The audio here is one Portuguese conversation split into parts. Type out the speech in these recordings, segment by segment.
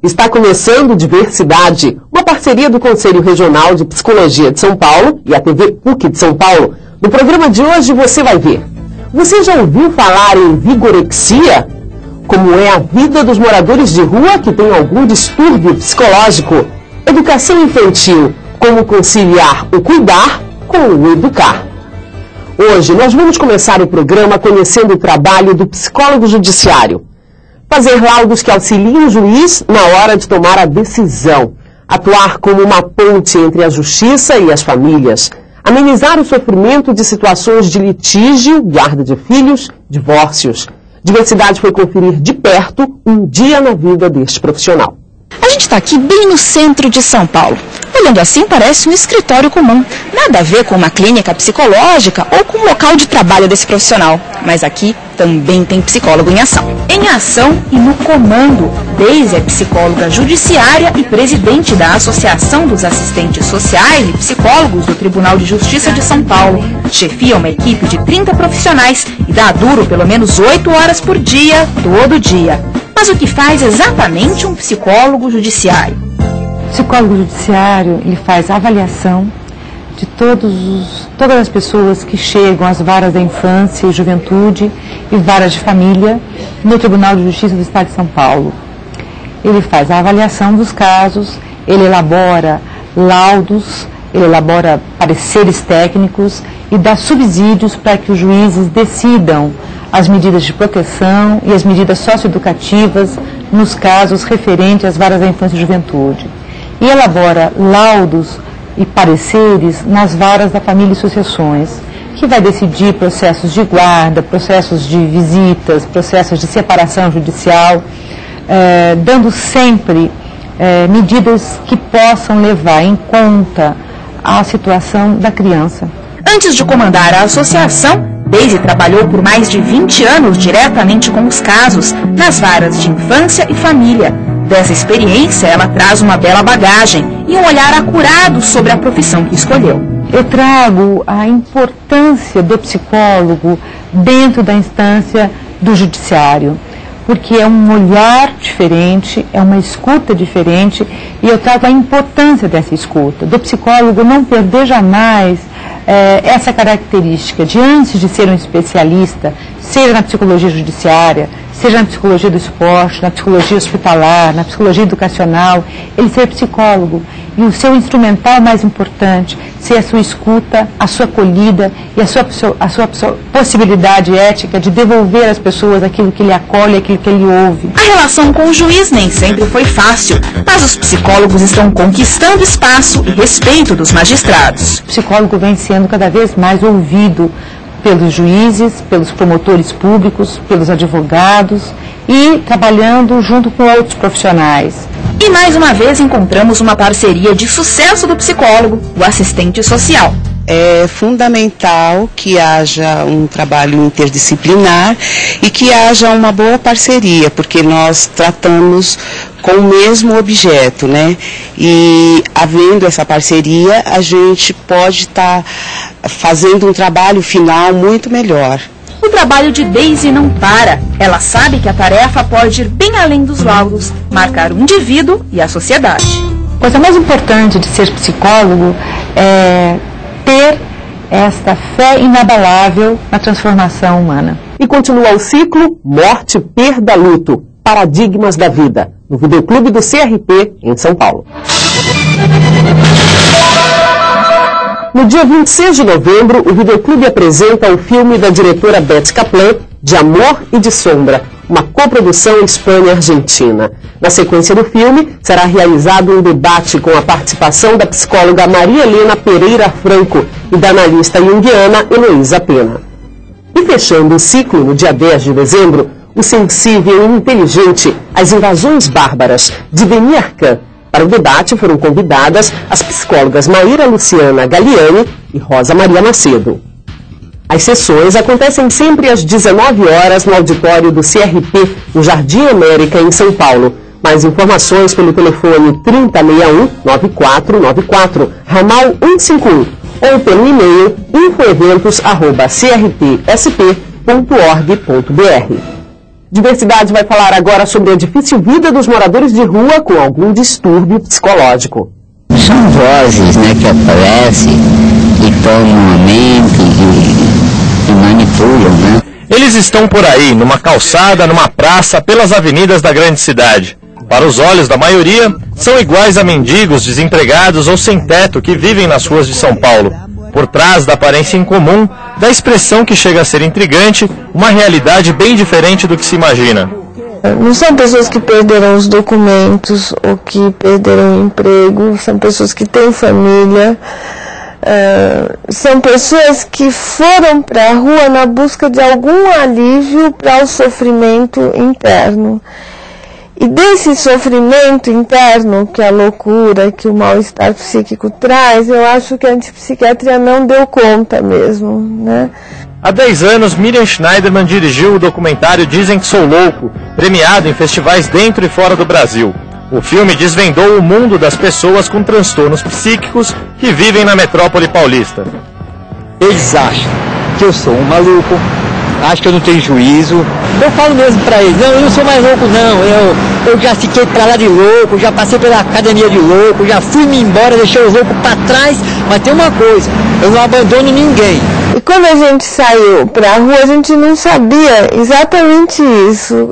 Está começando Diversidade, uma parceria do Conselho Regional de Psicologia de São Paulo e a TV PUC de São Paulo. No programa de hoje você vai ver: você já ouviu falar em vigorexia? Como é a vida dos moradores de rua que têm algum distúrbio psicológico? Educação infantil, como conciliar o cuidar com o educar. Hoje nós vamos começar o programa conhecendo o trabalho do psicólogo judiciário. Fazer laudos que auxiliem o juiz na hora de tomar a decisão. Atuar como uma ponte entre a justiça e as famílias. Amenizar o sofrimento de situações de litígio, guarda de filhos, divórcios. Diversidade foi conferir de perto um dia na vida deste profissional. A gente está aqui bem no centro de São Paulo. Olhando assim, parece um escritório comum. Nada a ver com uma clínica psicológica ou com o local de trabalho desse profissional. Mas aqui também tem psicólogo em ação. Em ação e no comando. Deise é psicóloga judiciária e presidente da Associação dos Assistentes Sociais e Psicólogos do Tribunal de Justiça de São Paulo. Chefia uma equipe de 30 profissionais e dá duro pelo menos 8 horas por dia, todo dia. Mas o que faz exatamente um psicólogo judiciário? O psicólogo judiciário, ele faz a avaliação de todas as pessoas que chegam às varas da infância e juventude e varas de família no Tribunal de Justiça do Estado de São Paulo. Ele faz a avaliação dos casos, ele elabora laudos, ele elabora pareceres técnicos e dá subsídios para que os juízes decidam as medidas de proteção e as medidas socioeducativas nos casos referentes às varas da infância e juventude. E elabora laudos e pareceres nas varas da família e sucessões, que vai decidir processos de guarda, processos de visitas, processos de separação judicial, dando sempre medidas que possam levar em conta a situação da criança. Antes de comandar a associação, Deise trabalhou por mais de 20 anos diretamente com os casos, nas varas de infância e família. Dessa experiência, ela traz uma bela bagagem e um olhar acurado sobre a profissão que escolheu. Eu trago a importância do psicólogo dentro da instância do judiciário, porque é um olhar diferente, é uma escuta diferente, e eu trago a importância dessa escuta, do psicólogo não perder jamais essa característica de, antes de ser um especialista, seja na psicologia judiciária, seja na psicologia do esporte, na psicologia hospitalar, na psicologia educacional, ele ser psicólogo. E o seu instrumental mais importante ser a sua escuta, a sua acolhida e a sua possibilidade ética de devolver às pessoas aquilo que ele acolhe, aquilo que ele ouve. A relação com o juiz nem sempre foi fácil, mas os psicólogos estão conquistando espaço e respeito dos magistrados. O psicólogo vem sendo cada vez mais ouvido pelos juízes, pelos promotores públicos, pelos advogados e trabalhando junto com outros profissionais. E mais uma vez encontramos uma parceria de sucesso do psicólogo, o assistente social. É fundamental que haja um trabalho interdisciplinar e que haja uma boa parceria, porque nós tratamos com o mesmo objeto, né? E havendo essa parceria, a gente pode estar fazendo um trabalho final muito melhor. O trabalho de Deise não para. Ela sabe que a tarefa pode ir bem além dos laudos, marcar o indivíduo e a sociedade. A coisa mais importante de ser psicólogo é ter esta fé inabalável na transformação humana. E continua o ciclo Morte, Perda, Luto, Paradigmas da Vida, no Videoclube do CRP, em São Paulo. No dia 26 de novembro, o Videoclube apresenta o filme da diretora Beth Kaplan, De Amor e de Sombra, uma coprodução Espanha-Argentina. Na sequência do filme, será realizado um debate com a participação da psicóloga Maria Helena Pereira Franco e da analista junguiana Heloísa Pena. E fechando o ciclo, no dia 10 de dezembro, o sensível e inteligente As Invasões Bárbaras, de Denis Arcand. Para o debate foram convidadas as psicólogas Maíra Luciana Galiani e Rosa Maria Macedo. As sessões acontecem sempre às 19 horas no auditório do CRP, no Jardim América, em São Paulo. Mais informações pelo telefone 3061-9494, ramal 151, ou pelo e-mail infoeventos@crpsp.org.br. Diversidade vai falar agora sobre a difícil vida dos moradores de rua com algum distúrbio psicológico. São vozes, né, que aparecem e tomam a mente e manipulam, né? Eles estão por aí, numa calçada, numa praça, pelas avenidas da grande cidade. Para os olhos da maioria, são iguais a mendigos, desempregados ou sem teto que vivem nas ruas de São Paulo. Por trás da aparência incomum, da expressão que chega a ser intrigante, uma realidade bem diferente do que se imagina. Não são pessoas que perderam os documentos ou que perderam o emprego, são pessoas que têm família, são pessoas que foram para a rua na busca de algum alívio para o sofrimento interno. E desse sofrimento interno, que a loucura, que o mal-estar psíquico traz, eu acho que a antipsiquiatria não deu conta mesmo, né? Há 10 anos, Miriam Schneiderman dirigiu o documentário Dizem que Sou Louco, premiado em festivais dentro e fora do Brasil. O filme desvendou o mundo das pessoas com transtornos psíquicos que vivem na metrópole paulista. Eles acham que eu sou um maluco, acham que eu não tenho juízo. Eu falo mesmo pra eles, não, eu não sou mais louco não, eu já fiquei pra lá de louco, já passei pela academia de louco, já fui-me embora, deixei os loucos pra trás, mas tem uma coisa, eu não abandono ninguém. E quando a gente saiu para a rua, a gente não sabia exatamente isso.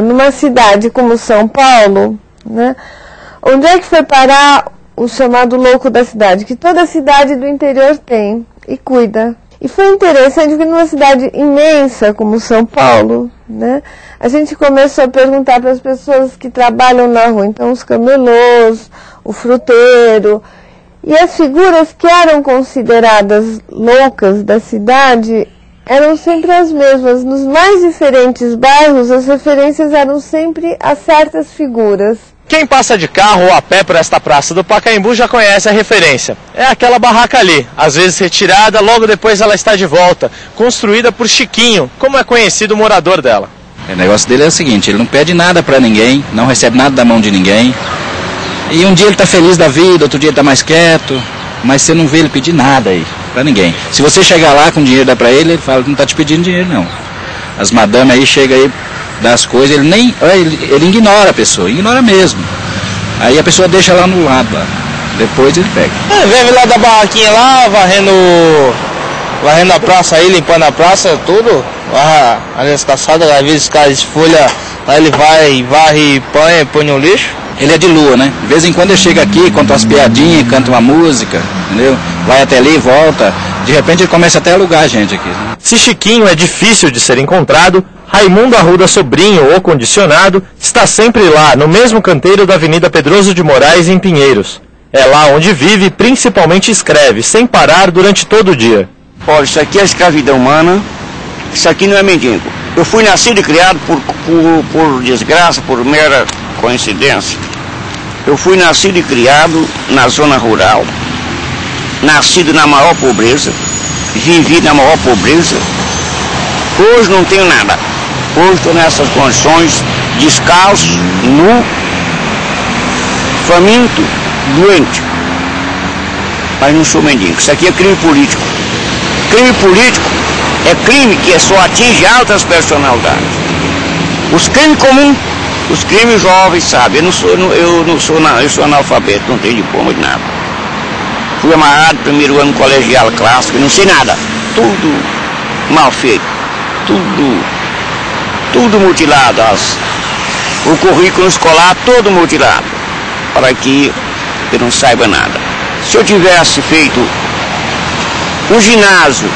Numa cidade como São Paulo, né, onde é que foi parar o chamado louco da cidade? Que toda cidade do interior tem e cuida. E foi interessante porque numa cidade imensa como São Paulo, né, a gente começou a perguntar para as pessoas que trabalham na rua, então os camelôs, o fruteiro. E as figuras que eram consideradas loucas da cidade eram sempre as mesmas. Nos mais diferentes bairros, as referências eram sempre a certas figuras. Quem passa de carro ou a pé por esta praça do Pacaembu já conhece a referência. É aquela barraca ali, às vezes retirada, logo depois ela está de volta, construída por Chiquinho, como é conhecido o morador dela. O negócio dele é o seguinte, ele não pede nada para ninguém, não recebe nada da mão de ninguém. E um dia ele tá feliz da vida, outro dia ele tá mais quieto, mas você não vê ele pedir nada aí, pra ninguém. Se você chegar lá com dinheiro, dá pra ele fala que não tá te pedindo dinheiro não. As madames aí chegam aí, dá as coisas, ele ignora a pessoa, ignora mesmo. Aí a pessoa deixa lá no lado, lá. Depois ele pega. Vem lá da barraquinha lá, varrendo a praça aí, limpando a praça, tudo. Ali as calçadas, às vezes cai folha, aí ele vai, varre e põe no lixo. Ele é de lua, né? De vez em quando ele chega aqui, conta umas piadinhas, canta uma música, entendeu? Vai até ali, volta. De repente ele começa até a alugar a gente aqui. Né? Se Chiquinho é difícil de ser encontrado, Raimundo Arruda Sobrinho, ou Condicionado, está sempre lá, no mesmo canteiro da Avenida Pedroso de Moraes, em Pinheiros. É lá onde vive e principalmente escreve, sem parar durante todo o dia. Olha, isso aqui é a escravidão humana, isso aqui não é mendigo. Eu fui nascido e criado por desgraça, por mera coincidência. Eu fui nascido e criado na zona rural, nascido na maior pobreza, vivi na maior pobreza. Hoje não tenho nada. Hoje estou nessas condições, descalço, nu, faminto, doente. Mas não sou mendigo. Isso aqui é crime político. Crime político é crime que só atinge altas personalidades. Os crimes comuns, os crimes jovens, sabe? Eu sou analfabeto, não tenho diploma de nada. Fui amarrado primeiro ano colegial clássico, não sei nada. Tudo mal feito, tudo mutilado. O currículo escolar todo mutilado, para que eu não saiba nada. Se eu tivesse feito o ginásio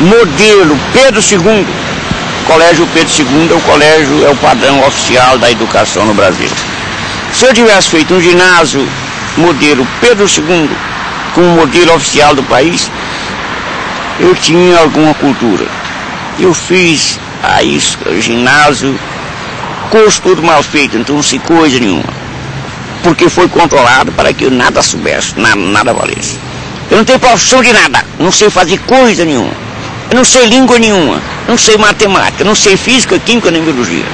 modelo Pedro II, Colégio Pedro II é o padrão oficial da educação no Brasil. Se eu tivesse feito um ginásio modelo Pedro II, com o modelo oficial do país, eu tinha alguma cultura. Eu fiz aí ginásio, curso tudo mal feito, então não sei coisa nenhuma. Porque foi controlado para que eu nada soubesse, nada valesse. Eu não tenho profissão de nada, não sei fazer coisa nenhuma. Eu não sei língua nenhuma, não sei matemática, não sei física, química nem biologia.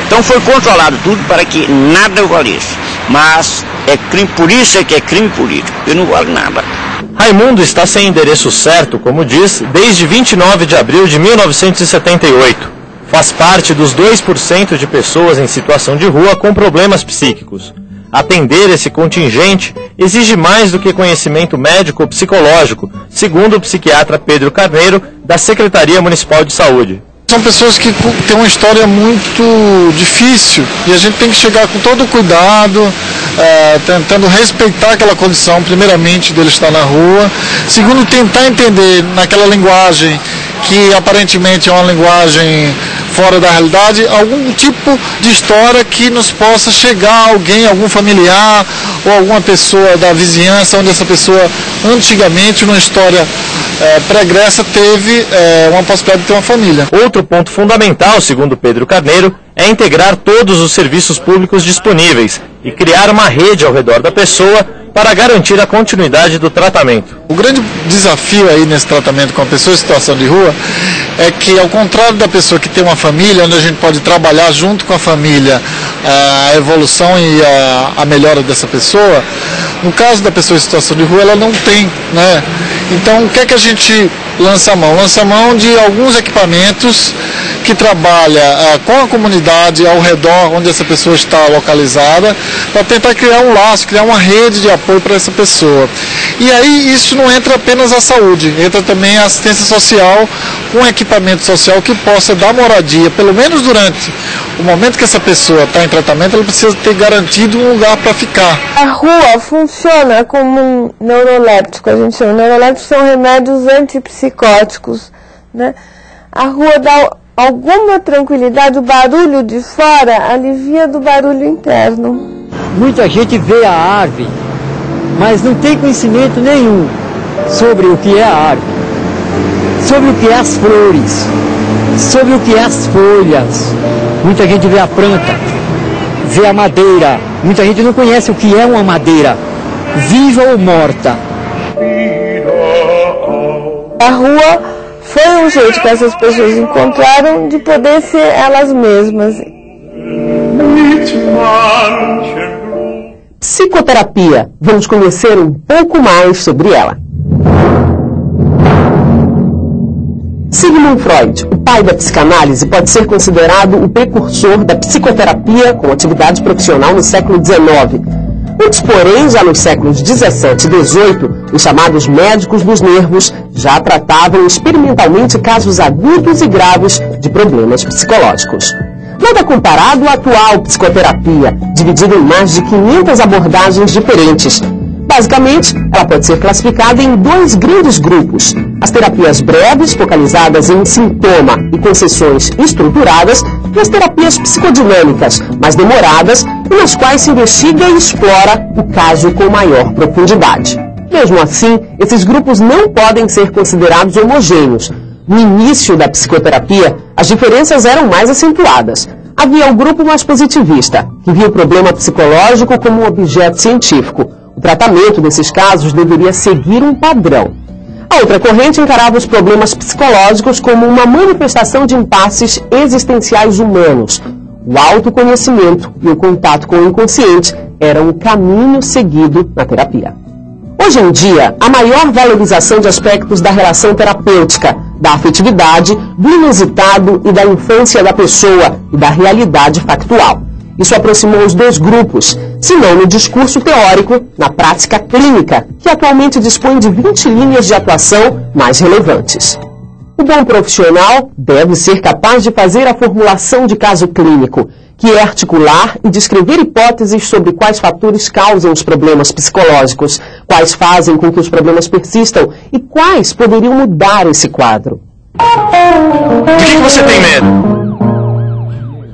Então foi controlado tudo para que nada valesse. Mas é crime, por isso é que é crime político, eu não vale nada. Raimundo está sem endereço certo, como diz, desde 29 de abril de 1978. faz parte dos 2% de pessoas em situação de rua com problemas psíquicos. Atender esse contingente exige mais do que conhecimento médico ou psicológico, segundo o psiquiatra Pedro Carneiro, da Secretaria Municipal de Saúde. São pessoas que têm uma história muito difícil e a gente tem que chegar com todo o cuidado, tentando respeitar aquela condição, primeiramente, dele estar na rua. Segundo, tentar entender naquela linguagem que aparentemente é uma linguagem fora da realidade, algum tipo de história que nos possa chegar a alguém, algum familiar ou alguma pessoa da vizinhança, onde essa pessoa antigamente, numa história pregressa, teve uma possibilidade de ter uma família. Outro ponto fundamental, segundo Pedro Carneiro, é integrar todos os serviços públicos disponíveis e criar uma rede ao redor da pessoa para garantir a continuidade do tratamento. O grande desafio aí nesse tratamento com a pessoa em situação de rua é que, ao contrário da pessoa que tem uma família, onde a gente pode trabalhar junto com a família a evolução e a melhora dessa pessoa, no caso da pessoa em situação de rua, ela não tem, né? Então, o que é que a gente lança a mão? Lança a mão de alguns equipamentos que trabalha com a comunidade ao redor onde essa pessoa está localizada, para tentar criar um laço, criar uma rede de apoio para essa pessoa. E aí isso não entra apenas a saúde, entra também a assistência social, um equipamento social que possa dar moradia, pelo menos durante o momento que essa pessoa está em tratamento, ela precisa ter garantido um lugar para ficar. A rua funciona como um neuroléptico, a gente chama. Neurolépticos são remédios antipsicóticos, né? A rua dá alguma tranquilidade, o barulho de fora alivia do barulho interno. Muita gente vê a árvore, mas não tem conhecimento nenhum sobre o que é a árvore, sobre o que é as flores, sobre o que é as folhas. Muita gente vê a planta, vê a madeira. Muita gente não conhece o que é uma madeira, viva ou morta. A rua foi um jeito que essas pessoas encontraram de poder ser elas mesmas. Psicoterapia. Vamos conhecer um pouco mais sobre ela. Sigmund Freud, o pai da psicanálise, pode ser considerado o precursor da psicoterapia com atividade profissional no século XIX. Antes, porém, já nos séculos XVII e XVIII, os chamados médicos dos nervos já tratavam experimentalmente casos agudos e graves de problemas psicológicos. Nada comparado à atual psicoterapia, dividida em mais de 500 abordagens diferentes. Basicamente, ela pode ser classificada em dois grandes grupos: as terapias breves, focalizadas em sintoma e com sessões estruturadas, e as terapias psicodinâmicas, mais demoradas e nas quais se investiga e explora o caso com maior profundidade. Mesmo assim, esses grupos não podem ser considerados homogêneos. No início da psicoterapia, as diferenças eram mais acentuadas. Havia o grupo mais positivista, que via o problema psicológico como um objeto científico. O tratamento desses casos deveria seguir um padrão. A outra corrente encarava os problemas psicológicos como uma manifestação de impasses existenciais humanos. O autoconhecimento e o contato com o inconsciente eram o caminho seguido na terapia. Hoje em dia, a maior valorização de aspectos da relação terapêutica, da afetividade, do inusitado e da infância da pessoa e da realidade factual. Isso aproximou os dois grupos, se não no discurso teórico, na prática clínica, que atualmente dispõe de 20 linhas de atuação mais relevantes. O bom profissional deve ser capaz de fazer a formulação de caso clínico, que é articular e descrever hipóteses sobre quais fatores causam os problemas psicológicos, quais fazem com que os problemas persistam e quais poderiam mudar esse quadro. De que você tem medo?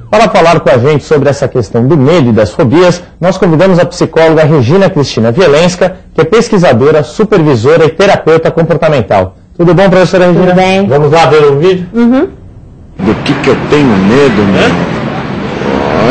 Para falar com a gente sobre essa questão do medo e das fobias, nós convidamos a psicóloga Regina Cristina Vielenska, que é pesquisadora, supervisora e terapeuta comportamental. Tudo bom, professora Regina? Tudo bem. Vamos lá ver o vídeo? Uhum. Do que eu tenho medo, né?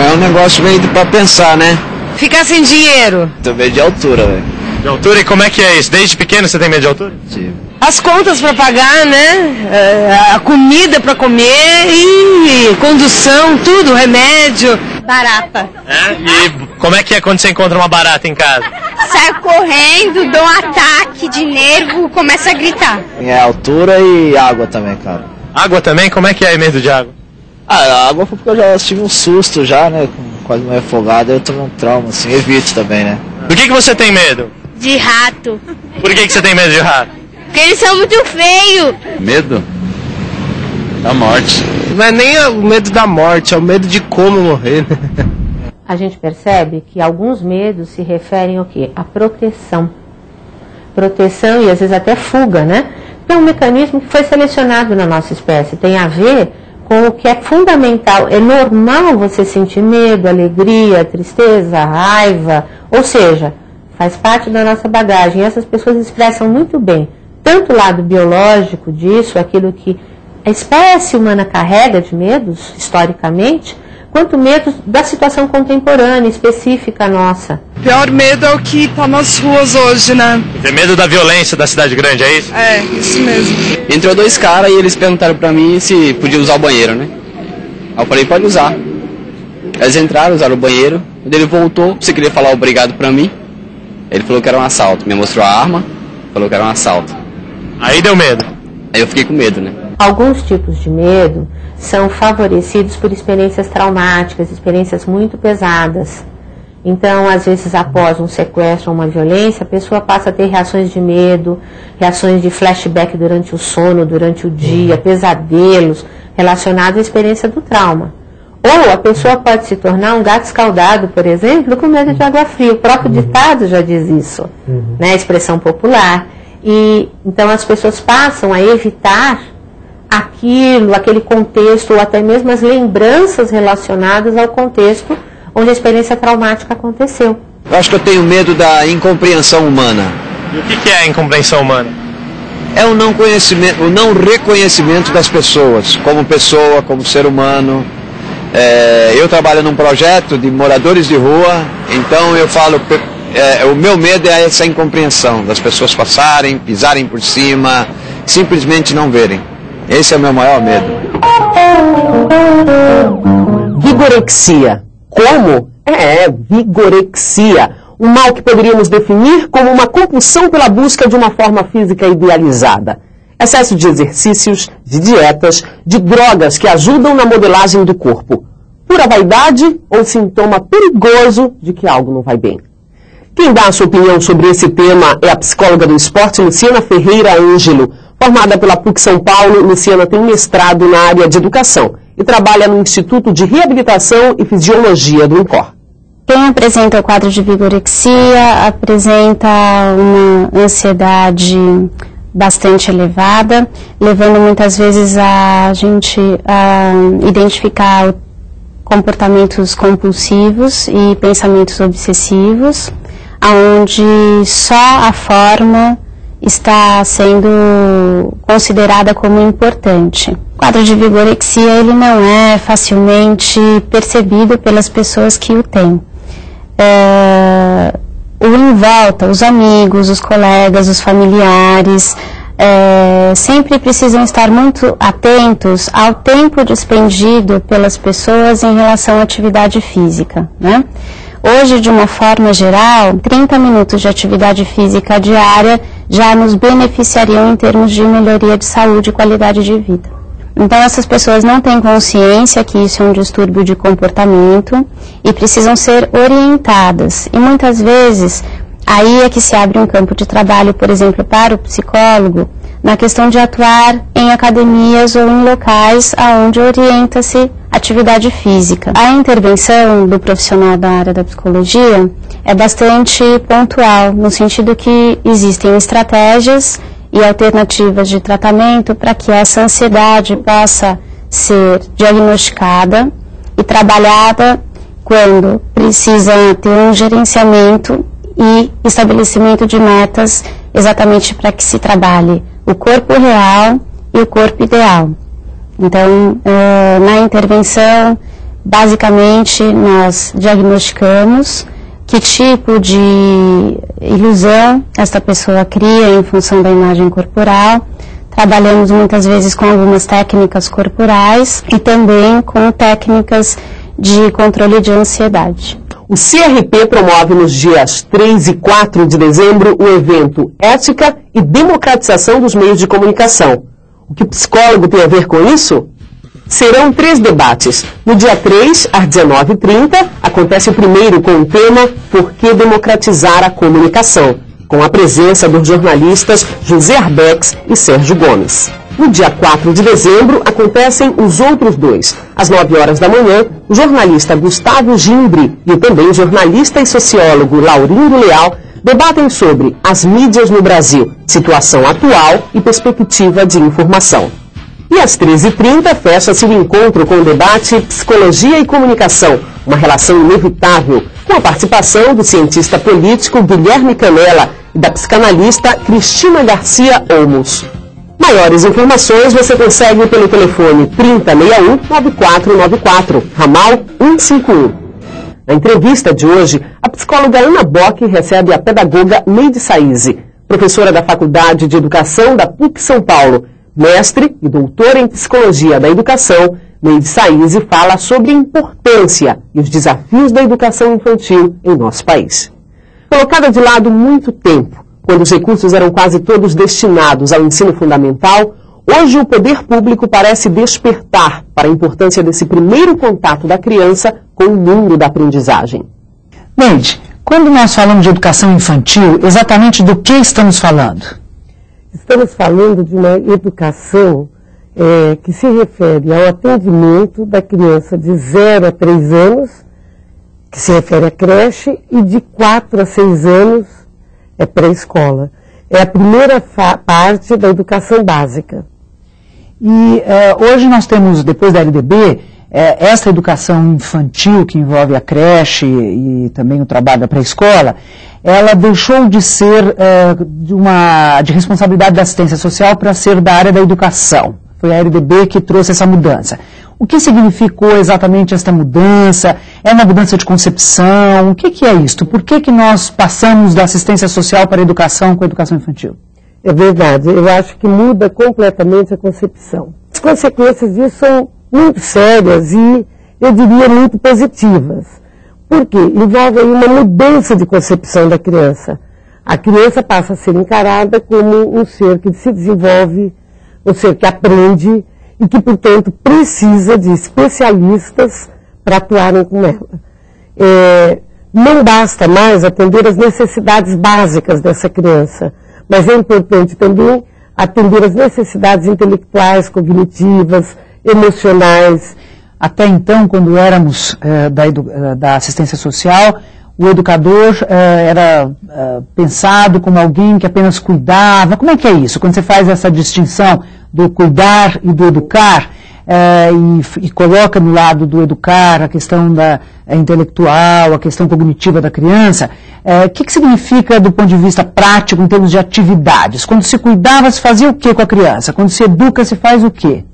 É um negócio meio pra pensar, né? Ficar sem dinheiro. Tô medo de altura, velho. De altura? E como é que é isso? Desde pequeno você tem medo de altura? Sim. As contas para pagar, né? A comida para comer e condução, tudo, remédio. Barata. É? E como é que é quando você encontra uma barata em casa? Saio correndo, dou um ataque de nervo, começo a gritar. É altura e água também, cara. Água também? Como é que é medo de água? A água foi porque eu já tive um susto já, né? Quase me afogado, eu tomei um trauma, assim, evite também, né? Do que você tem medo? De rato. Por que você tem medo de rato? Porque eles são muito feios. Medo? Da morte. Não é nem o medo da morte, é o medo de como morrer, né? A gente percebe que alguns medos se referem ao quê? A proteção. Proteção e às vezes até fuga, né? É um mecanismo que foi selecionado na nossa espécie. Tem a ver com o que é fundamental. É normal você sentir medo, alegria, tristeza, raiva. Ou seja, faz parte da nossa bagagem. E essas pessoas expressam muito bem tanto o lado biológico disso, aquilo que a espécie humana carrega de medos, historicamente, quanto medos da situação contemporânea, específica nossa. O pior medo é o que está nas ruas hoje, né? Tem medo da violência da cidade grande, é isso? É, isso mesmo. Entrou 2 caras e eles perguntaram pra mim se podia usar o banheiro, né? Aí eu falei, pode usar. Eles entraram, usaram o banheiro. Quando ele voltou, você queria falar obrigado pra mim? Ele falou que era um assalto. Me mostrou a arma, falou que era um assalto. Aí deu medo. Aí eu fiquei com medo, né? Alguns tipos de medo são favorecidos por experiências traumáticas, experiências muito pesadas. Então, às vezes, após um sequestro ou uma violência, a pessoa passa a ter reações de medo, reações de flashback durante o sono, durante o dia, pesadelos relacionados à experiência do trauma. Ou a pessoa pode se tornar um gato escaldado, por exemplo, com medo de água fria. O próprio ditado já diz isso, né? A expressão popular. E então as pessoas passam a evitar aquilo, aquele contexto, ou até mesmo as lembranças relacionadas ao contexto onde a experiência traumática aconteceu. Eu acho que eu tenho medo da incompreensão humana. E o que é a incompreensão humana? É o não conhecimento, o não reconhecimento das pessoas, como pessoa, como ser humano. Eu trabalho num projeto de moradores de rua, então eu falo, o meu medo é essa incompreensão, das pessoas passarem, pisarem por cima, simplesmente não verem. Esse é o meu maior medo. Vigorexia. Como? Vigorexia. Um mal que poderíamos definir como uma compulsão pela busca de uma forma física idealizada. Excesso de exercícios, de dietas, de drogas que ajudam na modelagem do corpo. Pura vaidade ou sintoma perigoso de que algo não vai bem. Quem dá a sua opinião sobre esse tema é a psicóloga do esporte, Luciana Ferreira Ângelo. Formada pela PUC São Paulo, Luciana tem mestrado na área de educação e trabalha no Instituto de Reabilitação e Fisiologia do INCOR. Quem apresenta o quadro de vigorexia apresenta uma ansiedade bastante elevada, levando muitas vezes a gente a identificar comportamentos compulsivos e pensamentos obsessivos, onde só a forma está sendo considerada como importante. O quadro de vigorexia ele não é facilmente percebido pelas pessoas que o têm. O em volta, os amigos, os colegas, os familiares, sempre precisam estar muito atentos ao tempo despendido pelas pessoas em relação à atividade física, né? Hoje, de uma forma geral, 30 minutos de atividade física diária já nos beneficiariam em termos de melhoria de saúde e qualidade de vida. Então, essas pessoas não têm consciência que isso é um distúrbio de comportamento e precisam ser orientadas. E muitas vezes, aí é que se abre um campo de trabalho, por exemplo, para o psicólogo, na questão de atuar em academias ou em locais onde orienta-se atividade física. A intervenção do profissional da área da psicologia é bastante pontual, no sentido que existem estratégias e alternativas de tratamento para que essa ansiedade possa ser diagnosticada e trabalhada quando precisa ter um gerenciamento e estabelecimento de metas exatamente para que se trabalhe o corpo real e o corpo ideal. Então, na intervenção, basicamente, nós diagnosticamos que tipo de ilusão esta pessoa cria em função da imagem corporal. Trabalhamos muitas vezes com algumas técnicas corporais e também com técnicas de controle de ansiedade. O CRP promove nos dias 3 e 4 de dezembro o evento Ética e Democratização dos Meios de Comunicação. O que o psicólogo tem a ver com isso? Serão 3 debates. No dia 3, às 19h30, acontece o primeiro com o tema Por que democratizar a comunicação?, com a presença dos jornalistas José Arbex e Sérgio Gomes. No dia 4 de dezembro, acontecem os outros 2. Às 9 horas da manhã, o jornalista Gustavo Gimbre e o também jornalista e sociólogo Laurindo Leal debatem sobre as mídias no Brasil, situação atual e perspectiva de informação. E às 13h30 fecha-se o encontro com o debate Psicologia e Comunicação, uma relação inevitável, com a participação do cientista político Guilherme Canella e da psicanalista Cristina Garcia Olmos. Maiores informações você consegue pelo telefone 3061-9494, ramal 151. Na entrevista de hoje, a psicóloga Ana Bock recebe a pedagoga Neide Saize, professora da Faculdade de Educação da PUC São Paulo, mestre e doutora em Psicologia da Educação. Neide Saize fala sobre a importância e os desafios da educação infantil em nosso país. Colocada de lado muito tempo, quando os recursos eram quase todos destinados ao ensino fundamental, hoje o poder público parece despertar para a importância desse primeiro contato da criança com o mundo da aprendizagem. Neide, quando nós falamos de educação infantil, exatamente do que estamos falando? Estamos falando de uma educação que se refere ao atendimento da criança de 0 a 3 anos, que se refere à creche, e de 4 a 6 anos é pré-escola. É a primeira parte da educação básica. E hoje nós temos, depois da LDB, essa educação infantil que envolve a creche e também o trabalho da pré-escola, ela deixou de ser de responsabilidade da assistência social para ser da área da educação. Foi a LDB que trouxe essa mudança. O que significou exatamente esta mudança? É uma mudança de concepção? O que é isto? Por que nós passamos da assistência social para a educação com a educação infantil? É verdade, eu acho que muda completamente a concepção. As consequências disso são muito sérias e, eu diria, muito positivas. Por quê? Envolve aí uma mudança de concepção da criança. A criança passa a ser encarada como um ser que se desenvolve, um ser que aprende e que, portanto, precisa de especialistas para atuarem com ela. Não basta mais atender as necessidades básicas dessa criança, mas é importante também atender as necessidades intelectuais, cognitivas, emocionais. Até então, quando éramos da assistência social, o educador era pensado como alguém que apenas cuidava. Como é que é isso? Quando você faz essa distinção do cuidar e do educar, e coloca no lado do educar a questão intelectual, a questão cognitiva da criança, o que significa do ponto de vista prático, em termos de atividades? Quando se cuidava, se fazia o que com a criança? Quando se educa, se faz o quê?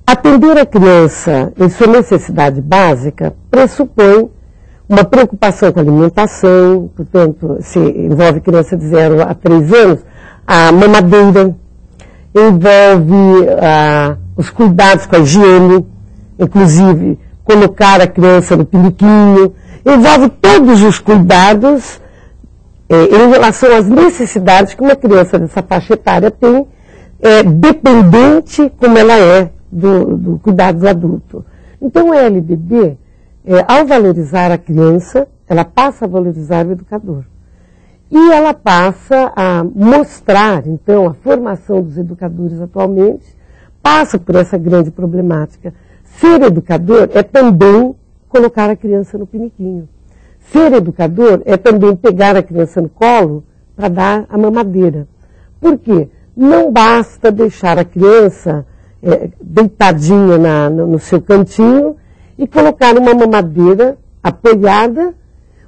Atender a criança em sua necessidade básica pressupõe uma preocupação com a alimentação, portanto, se envolve criança de 0 a 3 anos, a mamadeira, envolve os cuidados com a higiene, inclusive colocar a criança no piniquinho, envolve todos os cuidados em relação às necessidades que uma criança dessa faixa etária tem, dependente como ela é do cuidado do adulto. Então a LDB, ao valorizar a criança, ela passa a valorizar o educador. E ela passa a mostrar, então, a formação dos educadores atualmente, passa por essa grande problemática. Ser educador é também colocar a criança no piniquinho. Ser educador é também pegar a criança no colo para dar a mamadeira. Por quê? Não basta deixar a criança deitadinha no seu cantinho e colocar uma mamadeira apoiada,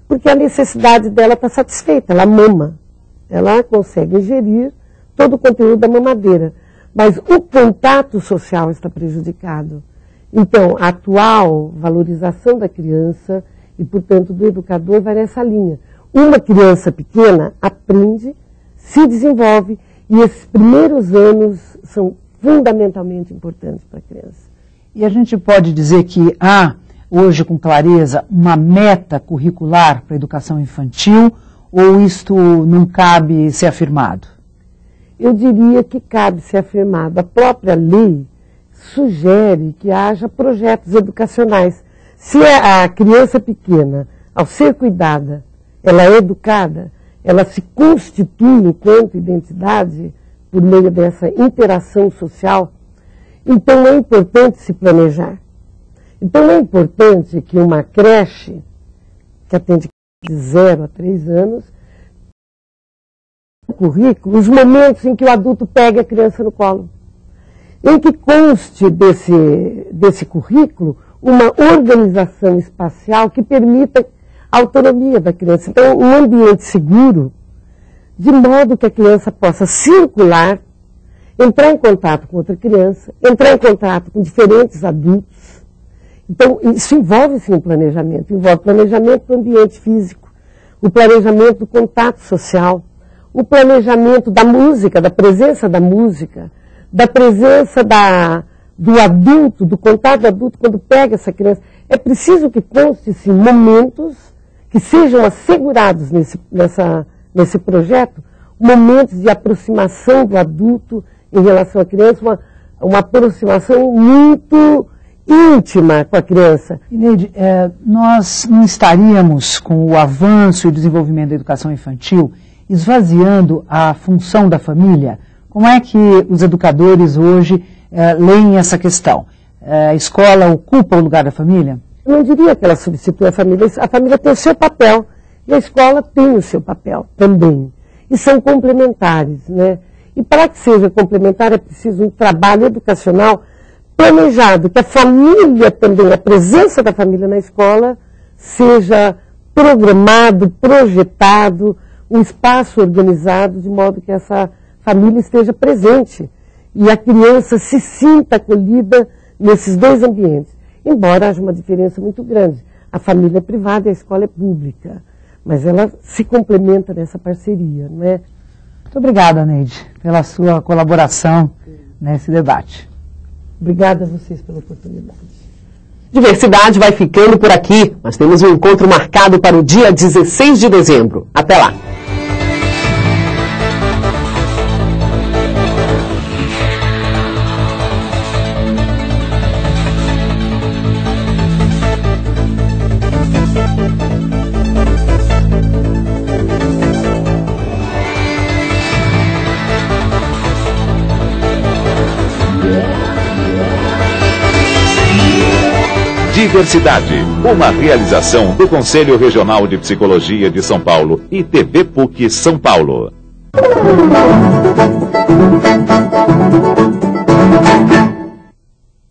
porque a necessidade dela está satisfeita, ela mama, ela consegue ingerir todo o conteúdo da mamadeira, mas o contato social está prejudicado. Então, a atual valorização da criança e, portanto, do educador vai nessa linha. Uma criança pequena aprende, se desenvolve, e esses primeiros anos são fundamentalmente importantes para a criança. E a gente pode dizer que há, hoje com clareza, uma meta curricular para a educação infantil, ou isto não cabe ser afirmado? Eu diria que cabe ser afirmado. A própria lei sugere que haja projetos educacionais. Se a criança pequena, ao ser cuidada, ela é educada, ela se constitui enquanto identidade por meio dessa interação social, então é importante se planejar. Então é importante que uma creche, que atende de 0 a 3 anos, no currículo, os momentos em que o adulto pega a criança no colo, em que conste desse currículo uma organização espacial que permita a autonomia da criança. Então, um ambiente seguro, de modo que a criança possa circular, entrar em contato com outra criança, entrar em contato com diferentes adultos. Então, isso envolve sim um planejamento. Envolve planejamento do ambiente físico, o planejamento do contato social, o planejamento da música, da presença da música, da presença do adulto, do contato do adulto quando pega essa criança. É preciso que conste sim momentos que sejam assegurados nesse projeto, momentos de aproximação do adulto em relação à criança, uma aproximação muito íntima com a criança. Ineide, nós não estaríamos, com o avanço e o desenvolvimento da educação infantil, esvaziando a função da família? Como é que os educadores hoje leem essa questão? A escola ocupa o lugar da família? Eu não diria que ela substitui a família tem o seu papel, e a escola tem o seu papel também. E são complementares, né? E para que seja complementar é preciso um trabalho educacional planejado, que a família também, a presença da família na escola, seja programado, projetado, um espaço organizado, de modo que essa família esteja presente e a criança se sinta acolhida nesses dois ambientes. Embora haja uma diferença muito grande. A família é privada e a escola é pública, mas ela se complementa nessa parceria, não é? Muito obrigada, Neide, pela sua colaboração nesse debate. Obrigada a vocês pela oportunidade. Diversidade vai ficando por aqui, mas temos um encontro marcado para o dia 16 de dezembro. Até lá! Diversidade, uma realização do Conselho Regional de Psicologia de São Paulo e TV PUC São Paulo.